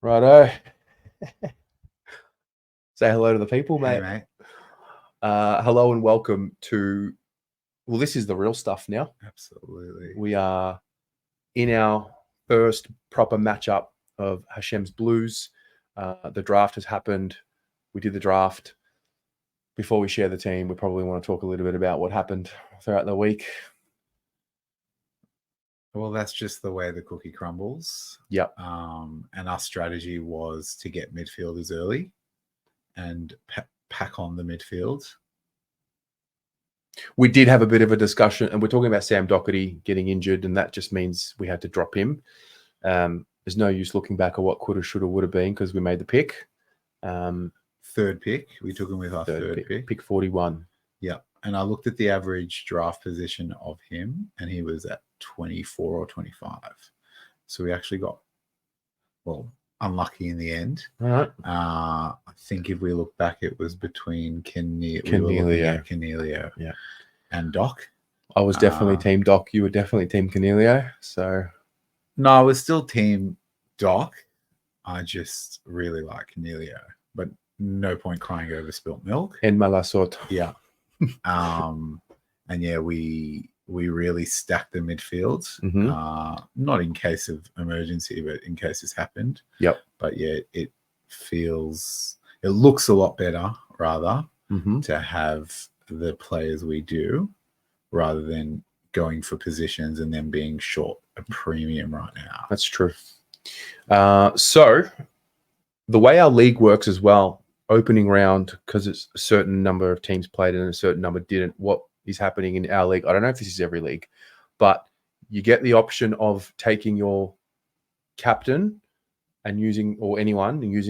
Righto. Say hello to the people, mate. Hey, mate. Hello and welcome to, well, this is the real stuff now. Absolutely. We are in our first proper matchup of Hashem's Blues. The draft has happened. We did the draft. Before we share the team, we probably want to talk a little bit about what happened throughout the week. Well, that's just the way the cookie crumbles. Yep. And our strategy was to get midfielders early and pack on the midfield. We did have a bit of a discussion, and we're talking about Sam Doherty getting injured, and that just means we had to drop him. There's no use looking back at what coulda, shoulda, woulda been because we made the pick. Third pick. We took him with our third pick. Pick 41. Yeah. And I looked at the average draft position of him, and he was at 24 or 25. So we actually got, well, unlucky in the end. All right. I think if we look back, it was between Canelio and Doc. I was definitely Team Doc. You were definitely Team Canelio. So no, I was still Team Doc. I just really like Canelio, but no point crying over spilt milk. En mala sorte. Yeah. And yeah, we really stacked the midfield. Mm-hmm. Not in case of emergency, but in case this happened. Yep. But yeah, it looks a lot better rather to have the players we do rather than going for positions and then being short a premium right now. That's true. So the way our league works as well, opening round, because it's a certain number of teams played and a certain number didn't. What is happening in our league? I don't know if this is every league, but you get the option of taking your captain and using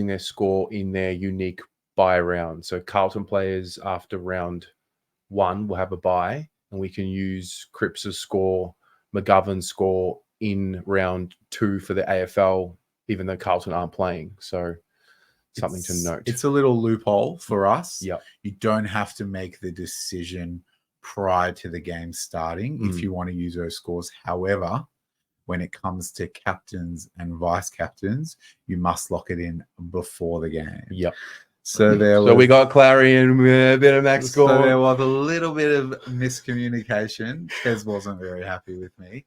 their score in their unique bye round. So Carlton players after round 1 will have a bye, and we can use Cripps's score, McGovern's score in round 2 for the AFL, even though Carlton aren't playing. So something to note. It's a little loophole for us. Yeah. You don't have to make the decision prior to the game starting if you want to use those scores. However, when it comes to captains and vice captains, you must lock it in before the game. Yep. So we got Clary and a bit of max score. So there was a little bit of miscommunication. Tez wasn't very happy with me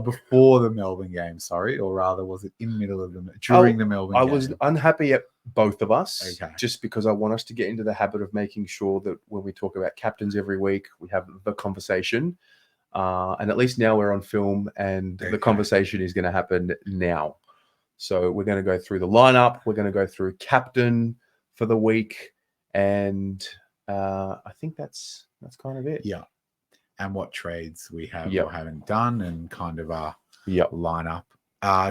before the Melbourne game, sorry, or rather was it in the middle of during the Melbourne game? I was unhappy at both of us, okay, just because I want us to get into the habit of making sure that when we talk about captains every week, we have the conversation. And at least now we're on film and the conversation is going to happen now. So we're going to go through the lineup. We're going to go through captain for the week. And I think that's kind of it. Yeah. And what trades we have or haven't done and kind of our lineup.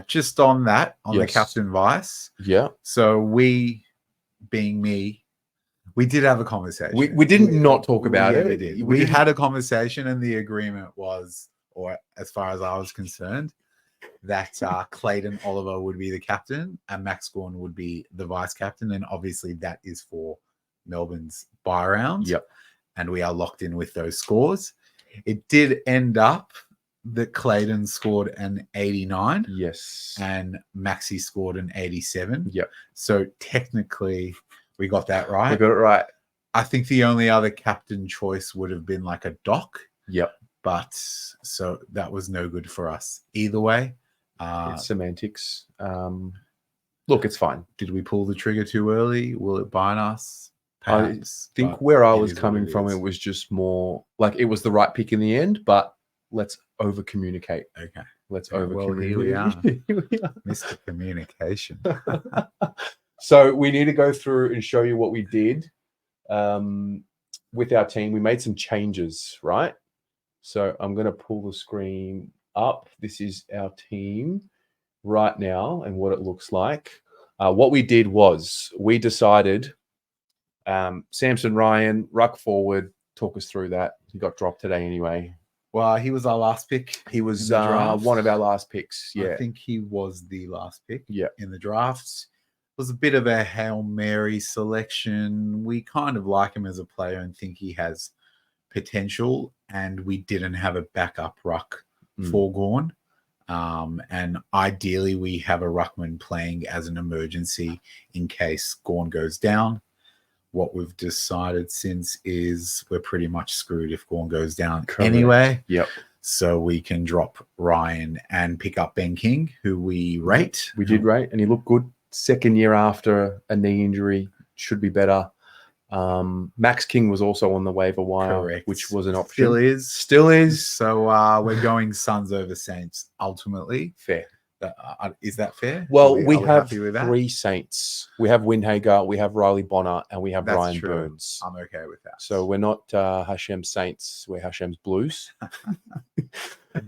Just on that, on the captain vice. Yeah. So we, being me, we did have a conversation. We didn't not talk about it. We did. We had a conversation, and the agreement was, or as far as I was concerned, that Clayton Oliver would be the captain and Max Gawn would be the vice captain. And obviously that is for Melbourne's bye round. Yep. And we are locked in with those scores. It did end up that Clayton scored an 89. Yes. And Maxi scored an 87. Yep. So technically we got that right. We got it right. I think the only other captain choice would have been like a Doc. Yep. But so that was no good for us either way. It's semantics. Look, it's fine. Did we pull the trigger too early? Will it bind us? Perhaps. I think where I was coming from, it was just more like it was the right pick in the end, but let's over communicate. Okay. Let's over communicate. Here we are. Mr. Communication. So we need to go through and show you what we did with our team. We made some changes, right? So I'm going to pull the screen up. This is our team right now and what it looks like. What we did was we decided Samson Ryan, ruck forward, talk us through that. He got dropped today anyway. Well, he was our last pick. He was one of our last picks. Yeah. I think he was the last pick in the drafts. It was a bit of a Hail Mary selection. We kind of like him as a player and think he has potential, and we didn't have a backup ruck for Gawn. And ideally, we have a ruckman playing as an emergency in case Gawn goes down. What we've decided since is we're pretty much screwed if Gawn goes down anyway. Yep. So we can drop Ryan and pick up Ben King, who we rate. We did rate, and he looked good. Second year after a knee injury, should be better. Max King was also on the waiver wire, Correct. which was an option. Still is. So we're going Suns over Saints ultimately. Fair. Is that fair? Well, Are we have happy with that? 3 Saints. We have Windhager, we have Riley Bonner, and we have That's Ryan true. Burns. I'm okay with that. So we're not Hashem's Saints, we're Hashem's Blues.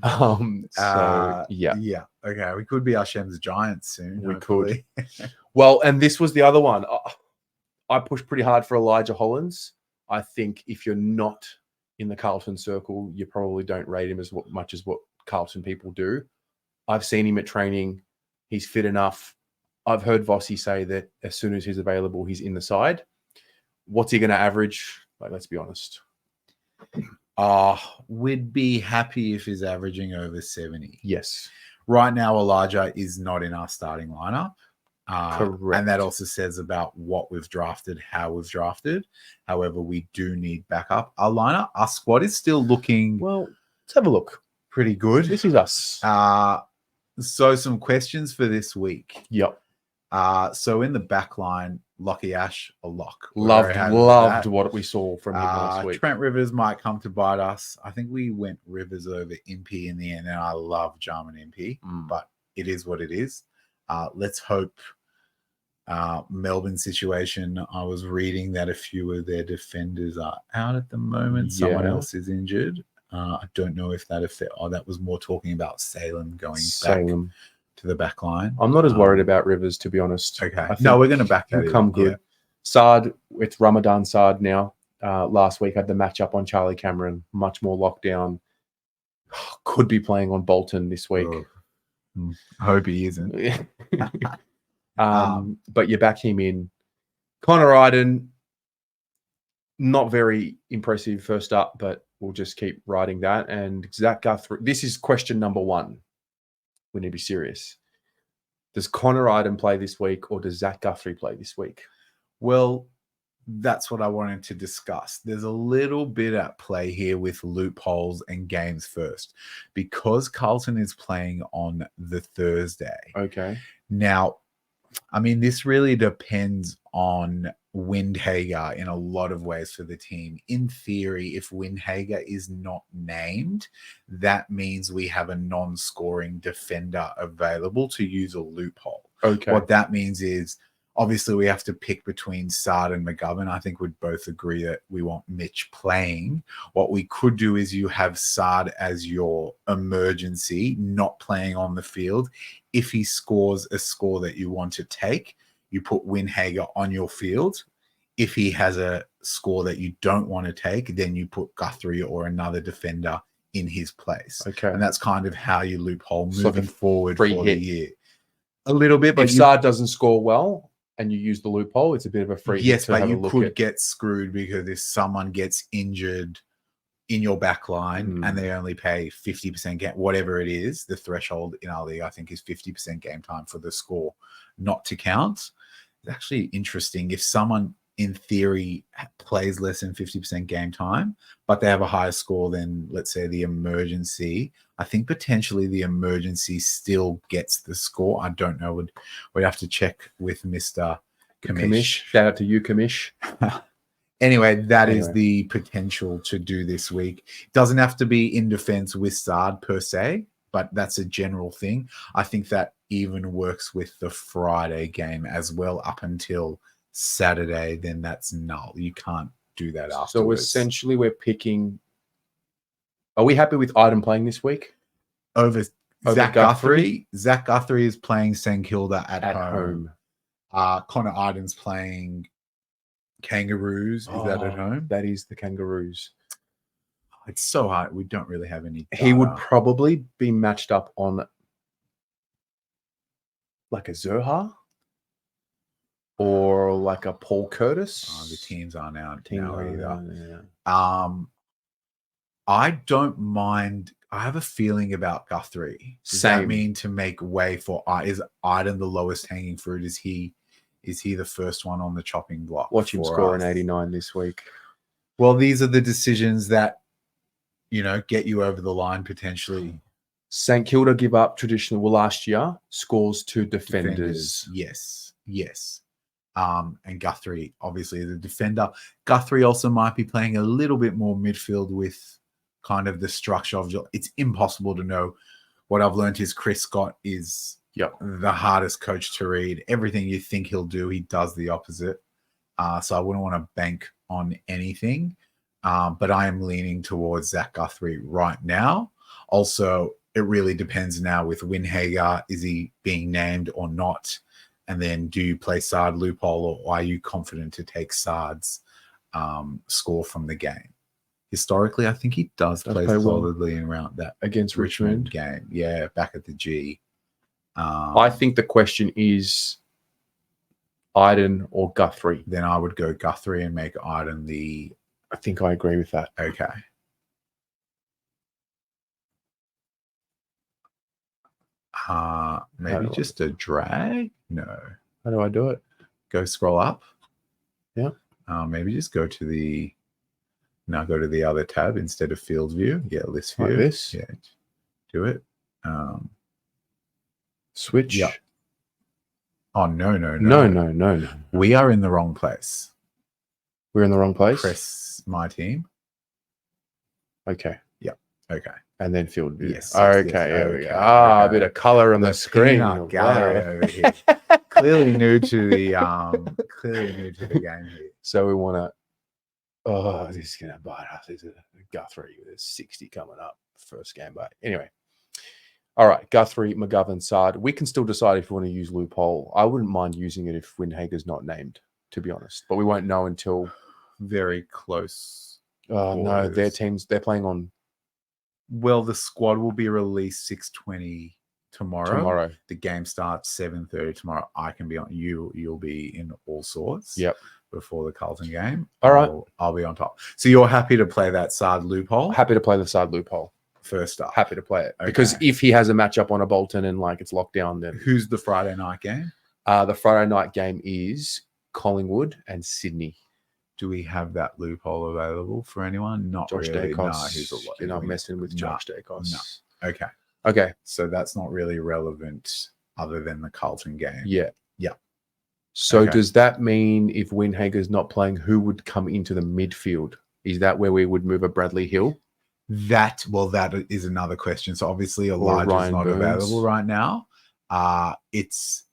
Yeah. Yeah. Okay. We could be Hashem's Giants soon. We hopefully. could. Well, and this was the other one. I pushed pretty hard for Elijah Hollins. I think if you're not in the Carlton circle, you probably don't rate him as much as what Carlton people do. I've seen him at training. He's fit enough. I've heard Vossi say that as soon as he's available, he's in the side. What's he going to average? Like, let's be honest. We'd be happy if he's averaging over 70. Yes. Right now, Elijah is not in our starting lineup. Correct. And that also says about what we've drafted, how we've drafted. However, we do need backup. Our lineup, our squad is still looking Well, let's have a look. pretty good. This is us. So some questions for this week. Yep. So in the back line, Lockie Ash, a lock. Loved what we saw from him last week. Trent Rivers might come to bite us. I think we went Rivers over Impey in the end, and I love Jarman Impey, but it is what it is. Let's hope Melbourne situation. I was reading that a few of their defenders are out at the moment. Yeah. Someone else is injured. I don't know if that that was more talking about Salem going back to the back line. I'm not as worried about Rivers, to be honest. Okay. No, we're going to back that. He'll come good. Yeah. Saad, it's Ramadan Saad now. Last week had the matchup on Charlie Cameron, much more lockdown. Could be playing on Bolton this week. I hope he isn't. But you back him in. Connor Iden, not very impressive first up, but we'll just keep riding that. And Zach Guthrie, this is question number 1. We need to be serious. Does Connor Iden play this week, or does Zach Guthrie play this week? Well, that's what I wanted to discuss. There's a little bit at play here with loopholes and games first, because Carlton is playing on the Thursday. Okay. Now, I mean, this really depends on Windhager in a lot of ways for the team. In theory, if Windhager is not named, that means we have a non-scoring defender available to use a loophole. Okay. What that means is, obviously, we have to pick between Sard and McGovern. I think we'd both agree that we want Mitch playing. What we could do is you have Sard as your emergency, not playing on the field. If he scores a score that you want to take, you put Windhager on your field. If he has a score that you don't want to take, then you put Guthrie or another defender in his place. Okay. And that's kind of how you loophole moving forward for the year. A little bit, but if Sard doesn't score well and you use the loophole, it's a bit of a free hit. Yes, but you could get screwed because if someone gets injured in your back line and they only pay 50% game, whatever it is, the threshold in our league, I think, is 50% game time for the score not to count. It's actually interesting. If someone, in theory, plays less than 50% game time, but they have a higher score than, let's say, the emergency, I think potentially the emergency still gets the score. I don't know. We'd have to check with Mr. Kamish. Shout out to you, Kamish. Anyway, that is the potential to do this week. It doesn't have to be in defense with Sard per se, but that's a general thing. I think that even works with the Friday game as well up until Saturday. Then that's null. You can't do that afterwards. So essentially we're picking... Are we happy with Iden playing this week? Over Zach Guthrie? Zach Guthrie is playing St Kilda at home. Connor Iden's playing Kangaroos. Is that at home? That is the Kangaroos. It's so hard. We don't really have any data. He would probably be matched up on like a Zohar or like a Paul Curtis. The teams aren't out now either. Yeah. I don't mind I have a feeling about Guthrie. Does Same. that mean to make way for is Iden the lowest hanging fruit? Is he the first one on the chopping block? Watch him for score us? an 89 this week. Well, these are the decisions that, you know, get you over the line potentially. St Kilda give up traditional last year scores to defenders. Yes. And Guthrie obviously is a defender. Guthrie also might be playing a little bit more midfield with kind of the structure of it's impossible to know. What I've learned is Chris Scott is the hardest coach to read. Everything you think he'll do, he does the opposite. So I wouldn't want to bank on anything. But I am leaning towards Zach Guthrie right now. Also, it really depends now with Windhager. Is he being named or not? And then do you play Sard loophole, or are you confident to take Sard's score from the game? Historically, I think he does play solidly in around that against Richmond game. Yeah, back at the G. I think the question is Iden or Guthrie. Then I would go Guthrie and make Iden the... I think I agree with that. Okay. Maybe just a drag? No. How do I do it? Go scroll up. Yeah. Maybe just go to the... Now go to the other tab instead of field view. Yeah, list view. Like this? Yeah. Do it. Switch. Yeah. Oh, no. No. We are in the wrong place. We're in the wrong place? Press my team. Okay. Yeah. Okay. And then field view. Yes. Okay. There we go. A bit of color on the screen. Gallery over here. Clearly new to the game here. So we want to... Oh, this is going to bite us. There's a Guthrie with 60 coming up. First game back. Anyway. All right. Guthrie, McGovern, Sard. We can still decide if we want to use loophole. I wouldn't mind using it if Windhager's not named, to be honest. But we won't know until... Very close. No, their teams, they're playing on... Well, the squad will be released 6:20 tomorrow. The game starts 7:30 tomorrow. I can be on. You'll be in all sorts. Yep. Before the Carlton game. All right. I'll be on top. So you're happy to play that Sard loophole? Happy to play the Sard loophole. First up. Happy to play it. Okay. Because if he has a matchup on a Bolton and like it's locked down, then... Who's the Friday night game? The Friday night game is Collingwood and Sydney. Do we have that loophole available for anyone? Not Josh really. Dacos. No, he's a lot. You're not messing with Josh Dacos. No. Okay. So that's not really relevant other than the Carlton game. Yeah. Yeah. So does that mean if Windhager's not playing, who would come into the midfield? Is that where we would move a Bradley Hill? That is another question. So obviously Elijah's not available right now. It's...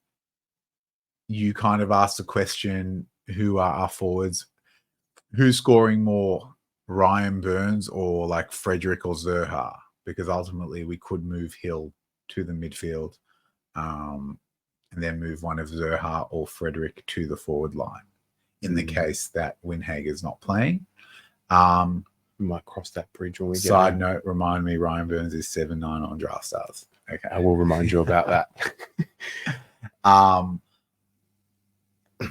You kind of asked the question, who are our forwards? Who's scoring more, Ryan Burns or like Frederick or Zerha? Because ultimately we could move Hill to the midfield and then move one of Zerha or Frederick to the forward line in the case that Windhager's not playing. We might cross that bridge when we get Side note, remind me, Ryan Burns is 7'9" on Draft Stars. Okay. I will remind you about that.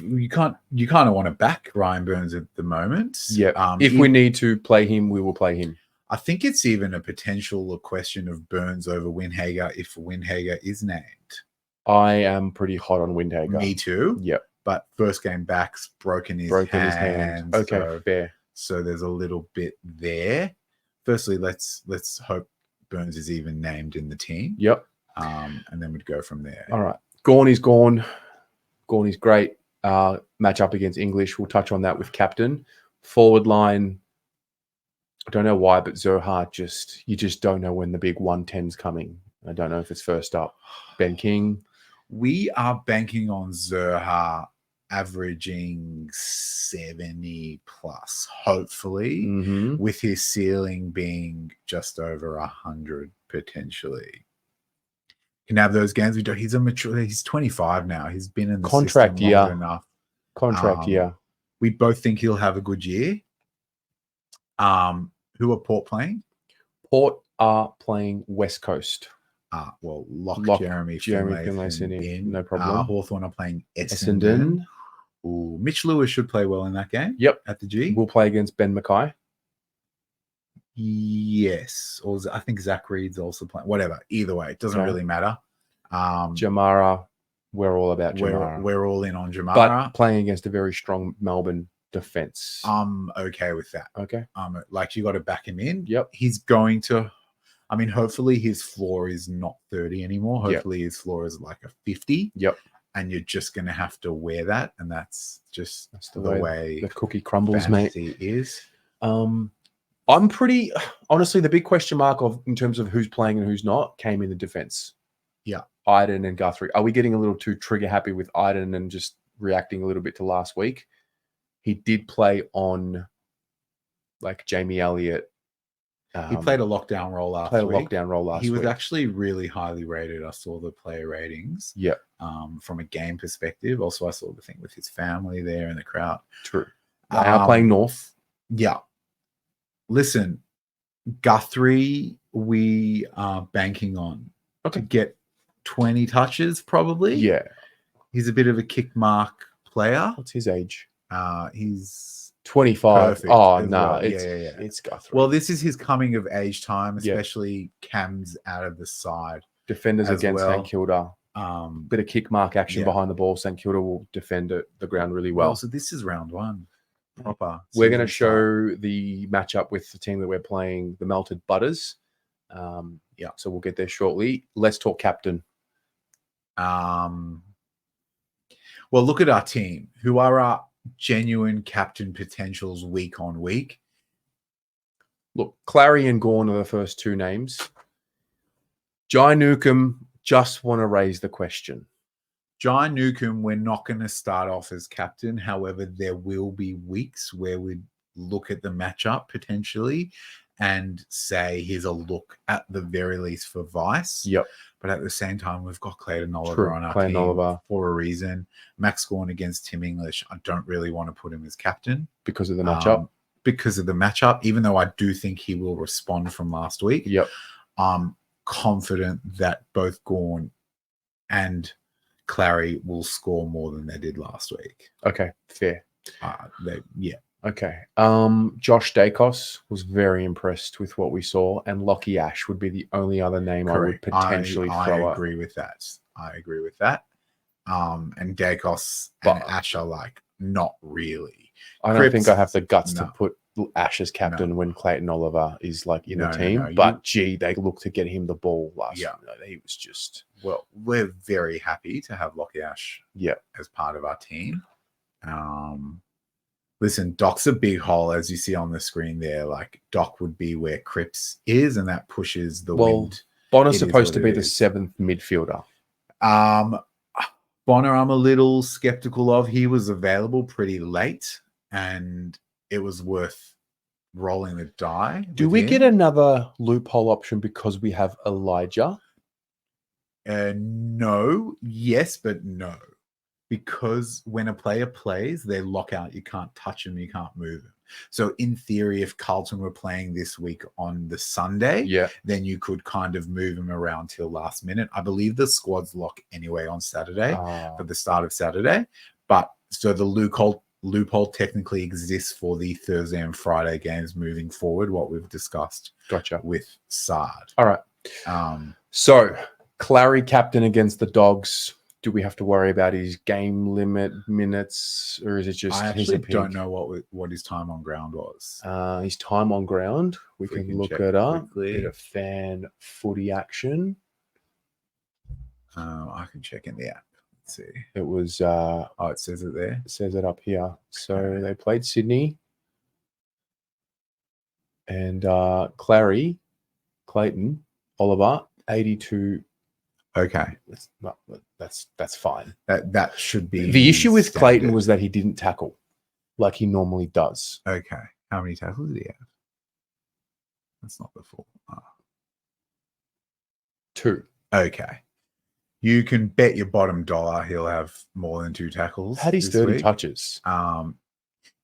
You kind of want to back Ryan Burns at the moment. Yeah. If we need to play him, we will play him. I think it's even a potential question of Burns over Windhager if Windhager is named. I am pretty hot on Windhager. Me too. Yep. But first game back's broken his hand. Okay, fair. So there's a little bit there. Firstly, let's hope Burns is even named in the team. Yep. And then we'd go from there. All right. Gorney's gone. Gorney's great. Match up against English. We'll touch on that with captain. Forward line. I don't know why, but Zerha you just don't know when the big 110's coming. I don't know if it's first up. Ben King. We are banking on Zerha averaging 70 plus, hopefully, with his ceiling being just over 100 potentially. Can have those games. He's a mature. He's 25 now. He's been in the contract system long enough. Contract year. We both think he'll have a good year. Who are Port playing? Port are playing West Coast. Well, lock Jeremy Finlayson in. No problem. Hawthorn are playing Essendon. Ooh, Mitch Lewis should play well in that game. Yep. At the G. We'll play against Ben Mackay. Yes, or I think Zach Reed's also playing. Whatever. Either way, it doesn't Okay. really matter. Jamara, we're all about Jamara. We're all in on Jamara. But playing against a very strong Melbourne defense. I'm okay with that. Okay. Like you got to back him in. Yep. He's going to. I mean, hopefully his floor is not 30 anymore. Hopefully his floor is like a 50. Yep. And you're just going to have to wear that, and that's the way the cookie crumbles, fantasy mate. Is. I'm pretty honestly the big question mark in terms of who's playing and who's not came in the defense. Yeah, Iden and Guthrie. Are we getting a little too trigger happy with Iden and just reacting a little bit to last week? He did play on like Jamie Elliott. He played a lockdown role last week. He was actually really highly rated. I saw the player ratings. Yeah. From a game perspective. Also, I saw the thing with his family there in the crowd. True. They are playing North. Yeah. Listen, Guthrie, we are banking on to get 20 touches probably. Yeah. He's a bit of a kick mark player. What's his age? He's 25. Oh, no. It's Guthrie. Well, this is his coming of age time, especially Cam's out of the side. Defenders against St Kilda. Bit of kick mark action behind the ball. St Kilda will defend the ground really well. So this is round one. Proper. We're going to show the matchup with the team that we're playing, the Melted Butters. So we'll get there shortly. Let's talk captain. Well, look at our team. Who are our genuine captain potentials week on week? Look, Clary and Gawn are the first two names. Jai Newcomb, just want to raise the question. Jai Newcomb, we're not going to start off as captain. However, there will be weeks where we look at the matchup potentially and say here's a look at the very least for Vice. Yep. But at the same time, we've got Clayton Oliver on our team for a reason. Max Gawn against Tim English, I don't really want to put him as captain. Because of the matchup? Even though I do think he will respond from last week. Yep. I'm confident that both Gawn and Clary will score more than they did last week. Okay, fair. Okay. Josh Dacos was very impressed with what we saw, and Lockie Ash would be the only other name I would potentially throw. I agree with that. And Dacos and Ash are like not really. I don't think I have the guts to put Ash as captain when Clayton Oliver is like in the team. But gee, they look to get him the ball last. Yeah, he was just. Well, we're very happy to have Lockie Ash. As part of our team. Listen, Doc's a big hole, as you see on the screen there. Like, Doc would be where Cripps is, and that pushes the wind. Bonner's supposed to be the seventh midfielder. Bonner, I'm a little skeptical of. He was available pretty late, and it was worth rolling the die. Do we get another loophole option because we have Elijah? No. Yes, but no. Because when a player plays, they lock out. You can't touch them. You can't move them. So in theory, if Carlton were playing this week on the Sunday, then you could kind of move them around till last minute. I believe the squads lock anyway on Saturday for the start of Saturday. But so the loophole technically exists for the Thursday and Friday games moving forward, what we've discussed with Sard. All right. So Clary captain against the Dogs. Do we have to worry about his game limit minutes, or is it just? I actually don't know what his time on ground was. His time on ground, we can look it up. Bit of fan footy action. I can check in the app. Let's see. It was. It says it there. It says it up here. So they played Sydney, and Clayton, Oliver, 82. Okay, that's fine. That should be the issue with standard. Clayton was that he didn't tackle like he normally does. Okay, how many tackles did he have? That's not the full. 2. Okay, you can bet your bottom dollar he'll have more than 2 tackles. Had his 30 touches.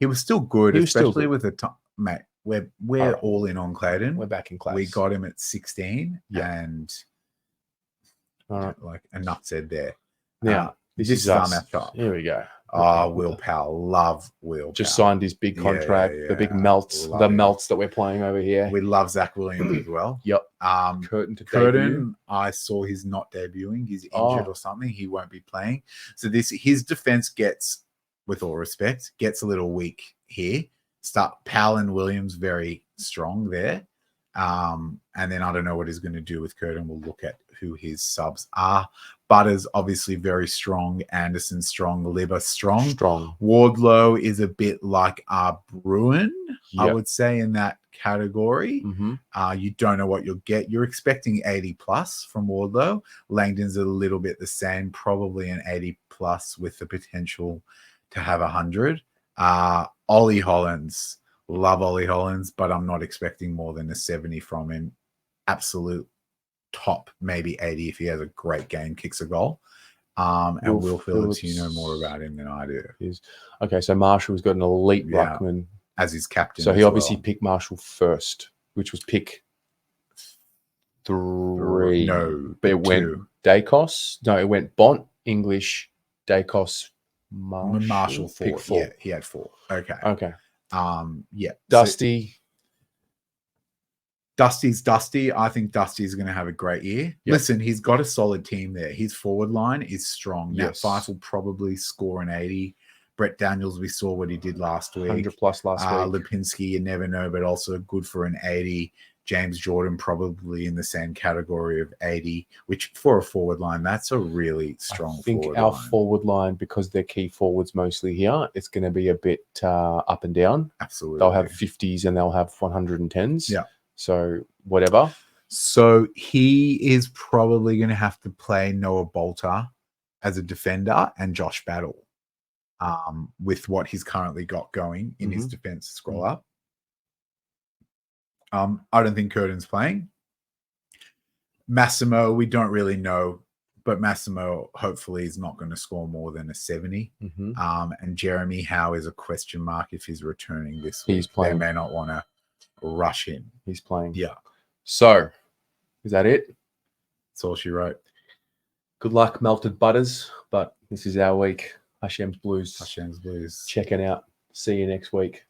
He was still good, especially with the time, mate. We're all in on Clayton. We're back in class. We got him at 16, and. Like enough said there. Now, this is our matchup. Here we go. Will Powell. Love Will Just Powell. signed his big Yeah, contract, yeah, the big yeah. melts, Love the him. melts that we're playing over here. We love Zach Williams as well. Yep. Curtin, Curtin to debut. I saw he's not debuting. He's injured Oh. or something. He won't be playing. So his defense gets, with all respect, gets a little weak here. Powell and Williams very strong there. And then I don't know what he's going to do with Curtin. We'll look at who his subs are. Butters obviously very strong. Anderson strong. Libba strong. Wardlow is a bit like Bruin, I would say, in that category. You don't know what you'll get. You're expecting 80 plus from Wardlow. Langdon's a little bit the same, probably an 80 plus with the potential to have 100. Ollie Hollins. Love Ollie Hollins, but I'm not expecting more than a 70 from him. Absolute top, maybe 80 if he has a great game, kicks a goal. And Will Phillips, you know more about him than I do. Okay, so Marshall's got an elite ruckman as his captain. So he obviously picked Marshall first, which was pick 3. No, but it went Dacos. No, it went Bont, English, Dacos, Marshall 4. Pick 4. Yeah, he had 4. Okay. Yeah. Dusty. Dusty's Dusty. I think Dusty's going to have a great year. Yep. Listen, he's got a solid team there. His forward line is strong. Nat Fyfe will probably score an 80. Brett Daniels, we saw what he did last week. 100 plus last week. Lipinski, you never know, but also good for an 80. James Jordan probably in the same category of 80, which for a forward line, that's a really strong forward line. I think our forward line, because they're key forwards mostly here, it's going to be a bit up and down. Absolutely. They'll have 50s and they'll have 110s. Yeah. So whatever. So he is probably going to have to play Noah Bolter as a defender and Josh Battle with what he's currently got going in his defense. Scroll up. I don't think Curtin's playing. Massimo, we don't really know, but Massimo hopefully is not going to score more than a 70. And Jeremy Howe is a question mark if he's returning this week. He's playing. They may not want to rush him. He's playing. Yeah. So, is that it? That's all she wrote. Good luck, Melted Butters. But this is our week. Hashem's Blues. Hashem's Blues. Checking out. See you next week.